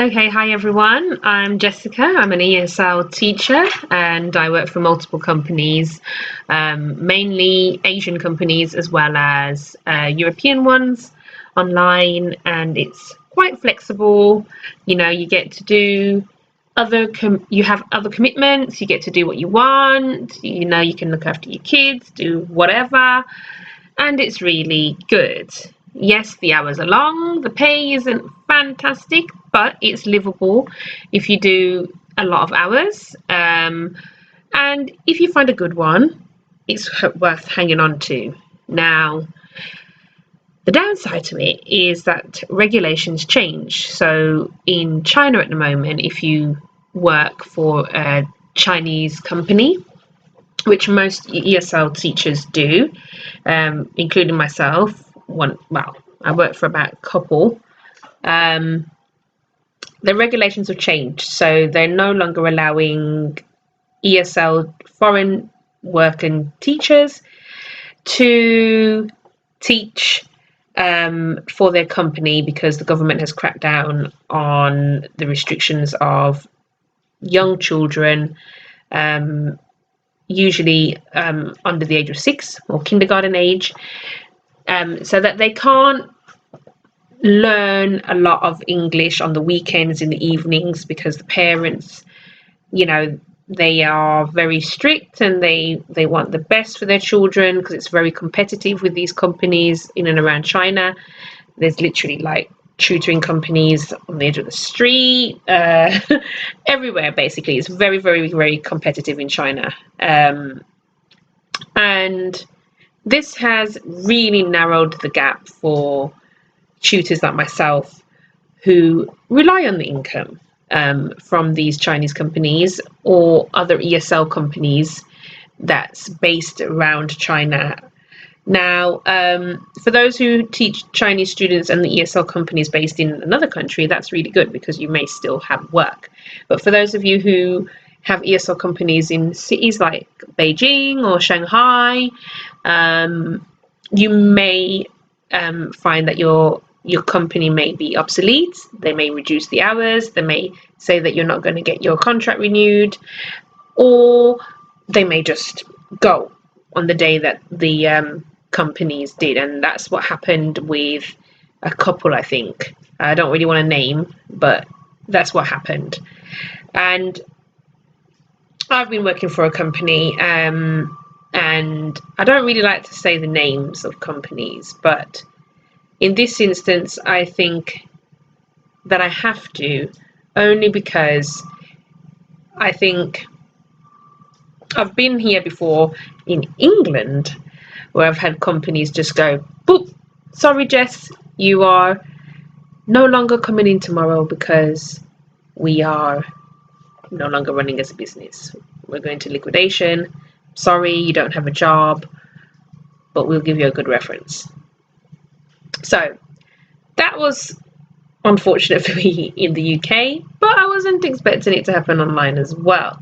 Okay, hi everyone. I'm Jessica. I'm an ESL teacher and I work for multiple companies, mainly Asian companies as well as European ones online, and it's quite flexible. You get to do you have other commitments, you get to do what you want, you can look after your kids, do whatever, and it's really good. Yes, the hours are long, the pay isn't fantastic, but it's livable if you do a lot of hours. And if you find a good one, it's worth hanging on to. Now, the downside to it is that regulations change. So in China at the moment, if you work for a Chinese company, which most ESL teachers do, including myself. I work for about a couple. The regulations have changed, so they're no longer allowing ESL foreign working teachers to teach for their company because the government has cracked down on the restrictions of young children, usually under the age of 6 or kindergarten age, so that they can't learn a lot of English on the weekends, in the evenings, because the parents, they are very strict and they want the best for their children because it's very competitive with these companies in and around China. There's literally like tutoring companies on the edge of the street, everywhere basically. It's very, very, very competitive in China. And this has really narrowed the gap for tutors like myself who rely on the income from these Chinese companies or other ESL companies that's based around China. Now, for those who teach Chinese students and the ESL companies based in another country, that's really good because you may still have work. But for those of you who have ESL companies in cities like Beijing or Shanghai, you may find that your company may be obsolete. They may reduce the hours. They may say that you're not going to get your contract renewed, or they may just go on the day that the companies did. And that's what happened with a couple, I think. I don't really want to name, but that's what happened. And I've been working for a company, and I don't really like to say the names of companies, but in this instance, I think that I have to, only because I think I've been here before in England where I've had companies just go, boop, sorry, Jess, you are no longer coming in tomorrow because we are no longer running as a business. We're going to liquidation. Sorry, you don't have a job, but we'll give you a good reference. So that was unfortunate for me in the UK, but I wasn't expecting it to happen online as well.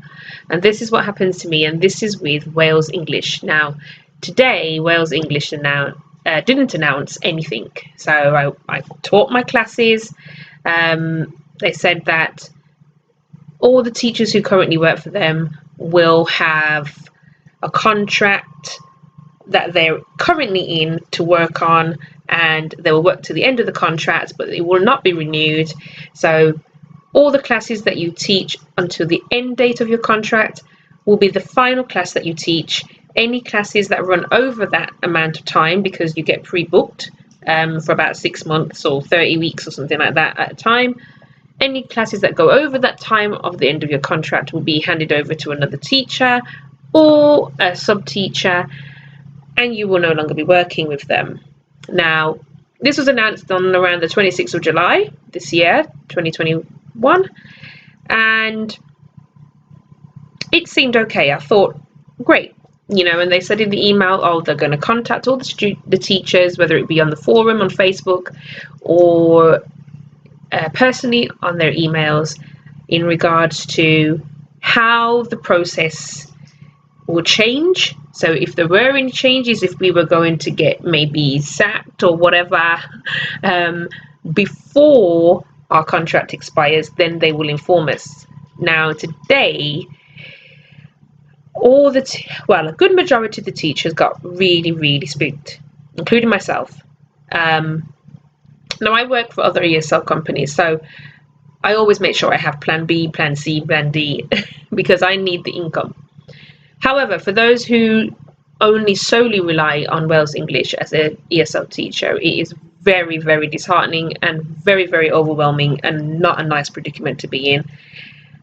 And this is what happens to me, and this is with Wales English. Now, today, Wales English didn't announce anything. So I taught my classes. They said that all the teachers who currently work for them will have a contract that they're currently in to work on, and they will work to the end of the contract, but it will not be renewed. So all the classes that you teach until the end date of your contract will be the final class that you teach. Any classes that run over that amount of time, because you get pre-booked for about 6 months or 30 weeks or something like that at a time, any classes that go over that time of the end of your contract will be handed over to another teacher or a sub-teacher, and you will no longer be working with them. Now, this was announced on around the 26th of July this year, 2021, and it seemed okay. I thought, great, and they said in the email, oh, they're going to contact all the teachers, whether it be on the forum on Facebook or personally on their emails, in regards to how the process will change. So if there were any changes, if we were going to get maybe sacked or whatever before our contract expires, then they will inform us. Now today, a good majority of the teachers got really spooked, including myself. Now I work for other ESL companies, so I always make sure I have plan B, plan C, plan D because I need the income. However, for those who only solely rely on Wales English as an ESL teacher, it is very disheartening and very overwhelming and not a nice predicament to be in.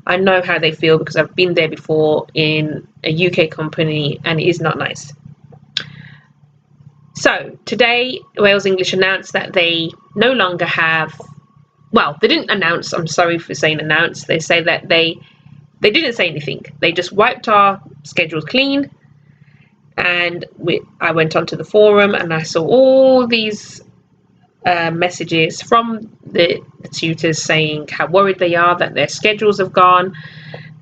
I know how they feel because I've been there before in a UK company, and it is not nice. So today, Wales English announced that they no longer have, well, they didn't announce, I'm sorry for saying announce, they say that they didn't say anything. They just wiped our schedules clean, and I went onto the forum and I saw all these messages from the tutors saying how worried they are that their schedules have gone,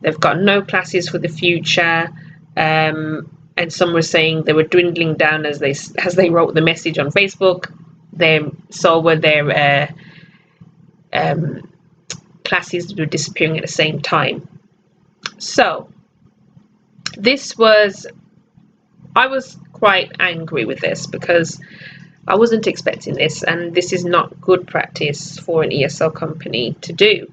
they've got no classes for the future, and some were saying they were dwindling down as they wrote the message on Facebook. So were their classes were disappearing at the same time. So I was quite angry with this because I wasn't expecting this, and this is not good practice for an ESL company to do.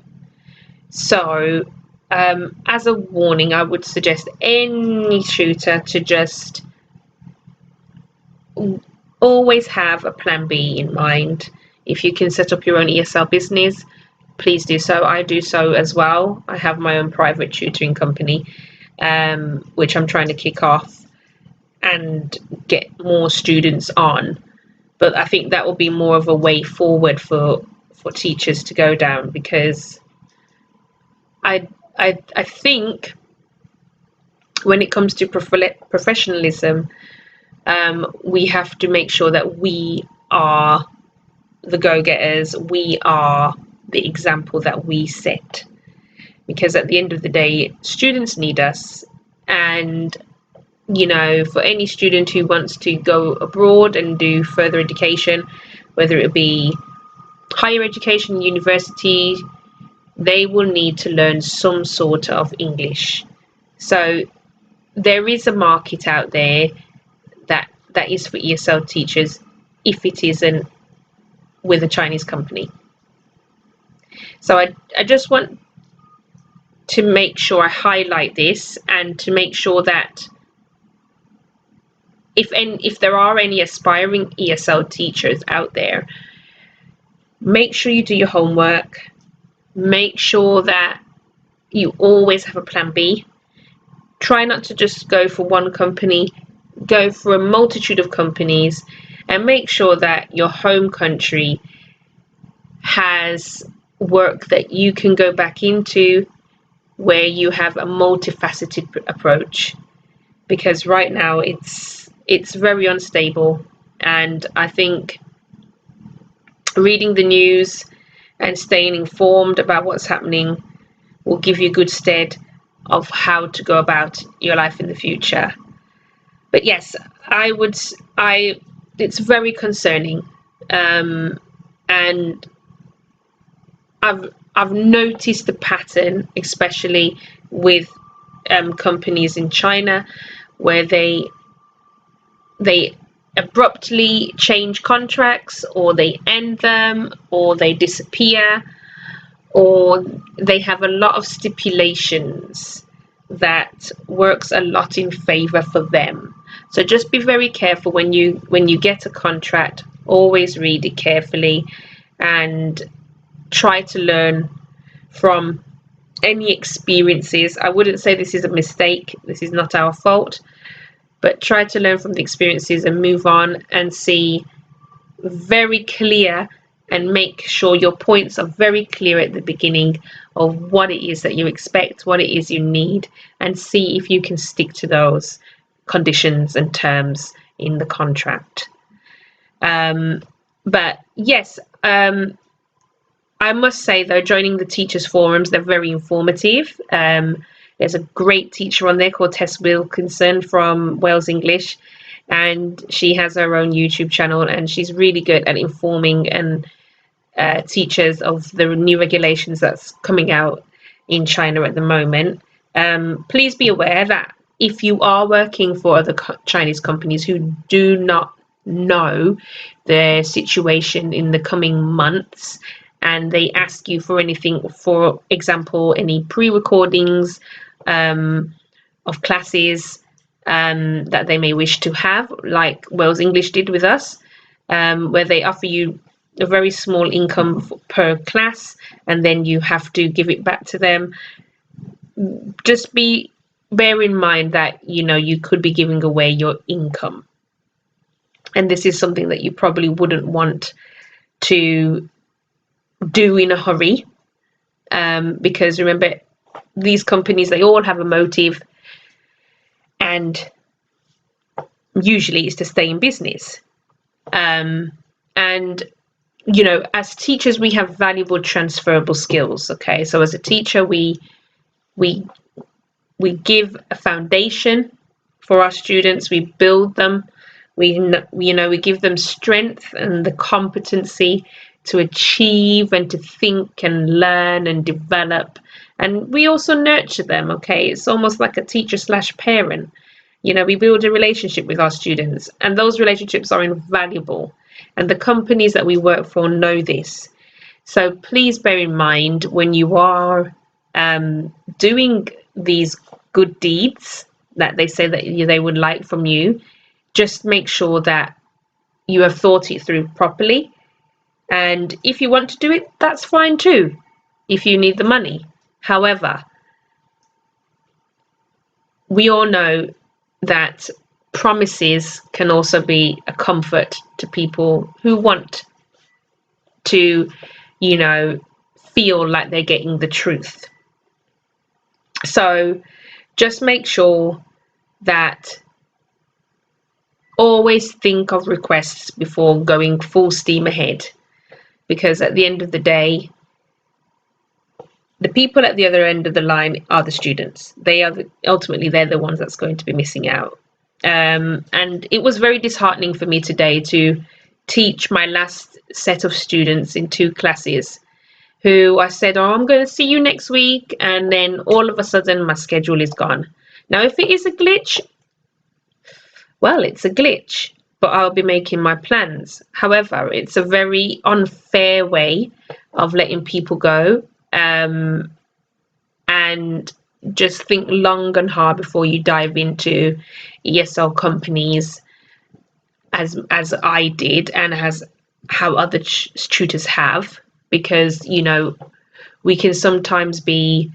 So as a warning, I would suggest any tutor to just always have a plan B in mind. If you can set up your own ESL business, please do so. I do so as well. I have my own private tutoring company, which I'm trying to kick off and get more students on. But I think that will be more of a way forward for teachers to go down, because I think when it comes to professionalism, we have to make sure that we are the go-getters, we are the example that we set, because at the end of the day, students need us. And you know, for any student who wants to go abroad and do further education, whether it be higher education, university, they will need to learn some sort of English. So there is a market out there that is for ESL teachers, if it isn't with a Chinese company. So I just want to make sure I highlight this, and to make sure that if there are any aspiring ESL teachers out there, make sure you do your homework. Make sure that you always have a plan B. Try not to just go for one company, go for a multitude of companies, and make sure that your home country has work that you can go back into, where you have a multifaceted approach, because right now it's very unstable. And I think reading the news and staying informed about what's happening will give you a good stead of how to go about your life in the future. But yes, it's very concerning, and I've noticed the pattern, especially with companies in China, where they abruptly change contracts, or they end them, or they disappear, or they have a lot of stipulations that works a lot in favor for them. So just be very careful when you get a contract. Always read it carefully and try to learn from any experiences. I wouldn't say this is a mistake, this is not our fault, but try to learn from the experiences and move on, and see very clear, and make sure your points are very clear at the beginning of what it is that you expect, what it is you need, and see if you can stick to those conditions and terms in the contract. But yes, I must say though, joining the teachers forums, they're very informative. There's a great teacher on there called Tess Wilkinson from Wales English, and she has her own YouTube channel, and she's really good at informing and teachers of the new regulations that's coming out in China at the moment, please be aware that if you are working for other Chinese companies who do not know their situation in the coming months, and they ask you for anything, for example, any pre-recordings of classes that they may wish to have, like Wales English did with us, where they offer you a very small income per class, and then you have to give it back to them. Just bear in mind that, you know, you could be giving away your income, and this is something that you probably wouldn't want to do in a hurry, because remember, these companies, they all have a motive, and usually it's to stay in business. And you know, as teachers, we have valuable transferable skills. Okay, so as a teacher, we give a foundation for our students. We build them. We give them strength and the competency to achieve and to think and learn and develop. And we also nurture them. Okay, it's almost like a teacher / parent. You know, we build a relationship with our students, and those relationships are invaluable. And the companies that we work for know this. So please bear in mind, when you are doing these good deeds that they say that they would like from you, just make sure that you have thought it through properly. And if you want to do it, that's fine too, if you need the money. However, we all know that promises can also be a comfort to people who want to, you know, feel like they're getting the truth. So just make sure that always think of requests before going full steam ahead, because at the end of the day, the people at the other end of the line are the students. They are ultimately, they're the ones that's going to be missing out. And it was very disheartening for me today to teach my last set of students in 2 classes who I said, oh, I'm going to see you next week, and then all of a sudden my schedule is gone. Now, if it is a glitch, well, it's a glitch, but I'll be making my plans. However, it's a very unfair way of letting people go. And just think long and hard before you dive into ESL companies, as I did, and as how other tutors have, because, you know, we can sometimes be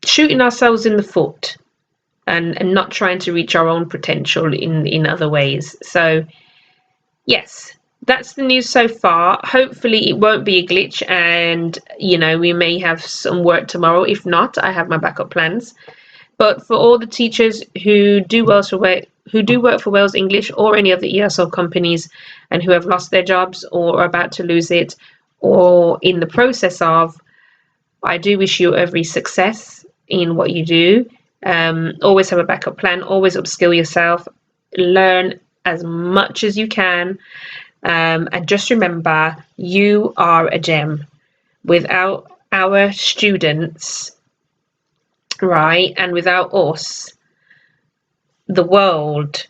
shooting ourselves in the foot and not trying to reach our own potential in other ways. So yes, that's the news so far. Hopefully it won't be a glitch, and, you know, we may have some work tomorrow. If not, I have my backup plans. But for all the teachers who do work for Wales English or any other ESL companies, and who have lost their jobs or are about to lose it, or in the process of, I do wish you every success in what you do. Always have a backup plan. Always upskill yourself. Learn as much as you can. And just remember, you are a gem. Without our students, right, and without us, the world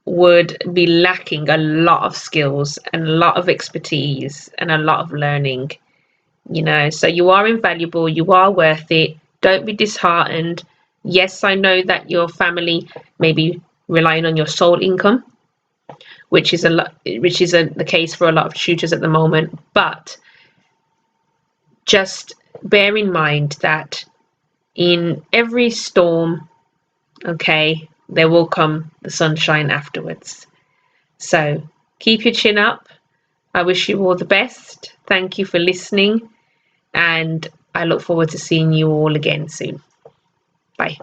would be lacking a lot of skills and a lot of expertise and a lot of learning, you know. So you are invaluable. You are worth it. Don't be disheartened. Yes, I know that your family may be relying on your sole income, which is the case for a lot of tutors at the moment. But just bear in mind that in every storm, okay, there will come the sunshine afterwards. So keep your chin up. I wish you all the best. Thank you for listening, and I look forward to seeing you all again soon. Bye.